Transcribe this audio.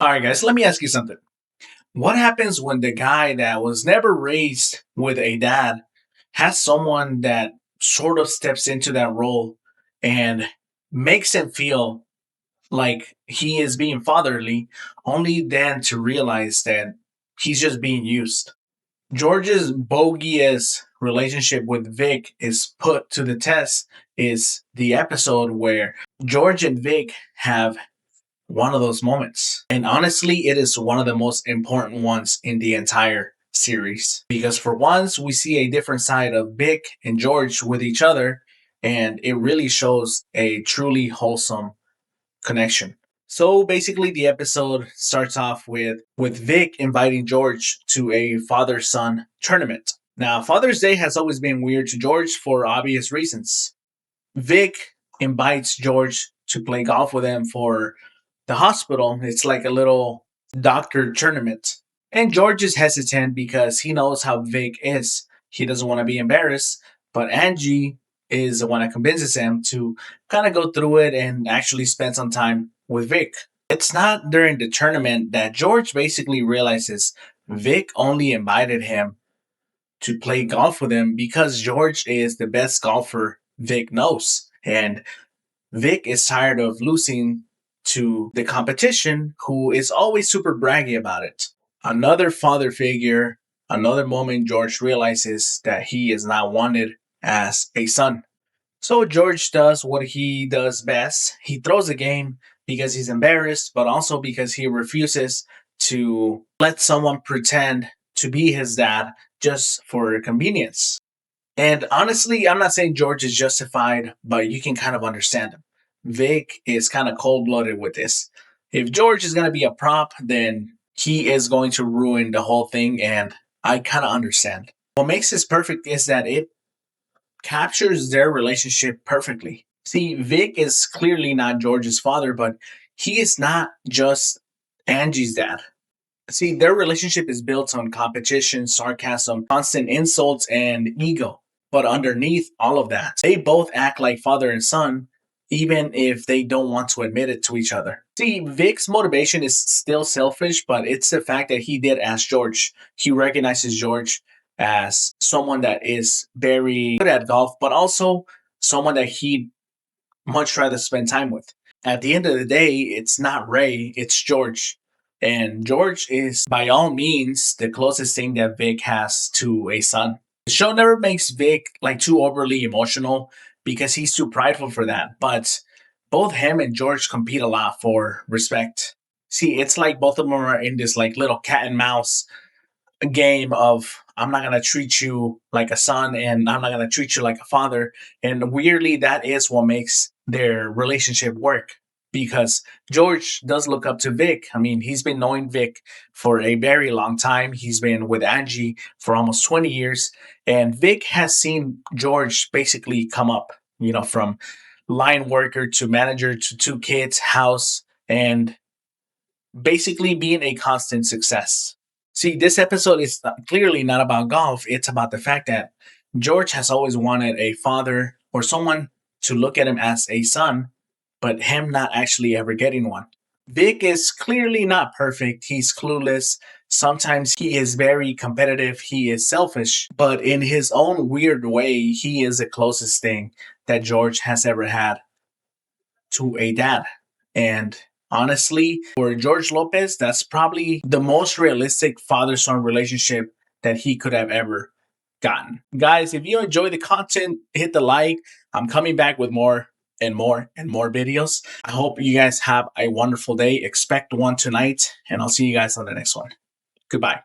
All right, guys, let me ask you something. What happens when the guy that was never raised with a dad has someone that sort of steps into that role and makes him feel like he is being fatherly, only then to realize that he's just being used? George's bogus relationship with Vic is put to the test is the episode where George and Vic have one of those moments. And honestly, it is one of the most important ones in the entire series. Because for once, we see a different side of Vic and George with each other, and it really shows a truly wholesome connection. So basically, the episode starts off with Vic inviting George to a father son tournament. Now, Father's Day has always been weird to George for obvious reasons. Vic invites George to play golf with him for the hospital. It's like a little doctor tournament. And George is hesitant because he knows how Vic is. He doesn't want to be embarrassed, but Angie is the one that convinces him to kind of go through it and actually spend some time with Vic. It's not during the tournament that George basically realizes Vic only invited him to play golf with him because George is the best golfer Vic knows. And Vic is tired of losing to the competition, who is always super braggy about it. Another father figure, another moment George realizes that he is not wanted as a son. So George does what he does best. He throws a game because he's embarrassed, but also because he refuses to let someone pretend to be his dad just for convenience. And honestly, I'm not saying George is justified, but you can kind of understand him. Vic is kind of cold blooded with this. If George is going to be a prop, then he is going to ruin the whole thing, and I kind of understand. What makes this perfect is that it captures their relationship perfectly. See, Vic is clearly not George's father, but he is not just Angie's dad. See, their relationship is built on competition, sarcasm, constant insults, and ego. But underneath all of that, they both act like father and son, even if they don't want to admit it to each other. See, Vic's motivation is still selfish, but it's the fact that he did ask George. He recognizes George as someone that is very good at golf, but also someone that he'd much rather spend time with. At the end of the day, it's not Ray, it's George. And George is, by all means, the closest thing that Vic has to a son. The show never makes Vic like too overly emotional because he's too prideful for that. But both him and George compete a lot for respect. See, it's like both of them are in this like little cat and mouse game of I'm not gonna treat you like a son and I'm not gonna treat you like a father. And weirdly, that is what makes their relationship work because George does look up to Vic. I mean, he's been knowing Vic for a very long time. He's been with Angie for almost 20 years. And Vic has seen George basically come up, from line worker to manager to two kids, house, and basically being a constant success. See, this episode is clearly not about golf. It's about the fact that George has always wanted a father or someone to look at him as a son, but him not actually ever getting one. Vic is clearly not perfect. He's clueless. Sometimes he is very competitive. He is selfish, but in his own weird way, he is the closest thing that George has ever had to a dad. And honestly, for George Lopez, that's probably the most realistic father son relationship that he could have ever gotten. Guys, if you enjoy the content, hit the like. I'm coming back with more and more and more videos. I hope you guys have a wonderful day. Expect one tonight, and I'll see you guys on the next one. Goodbye.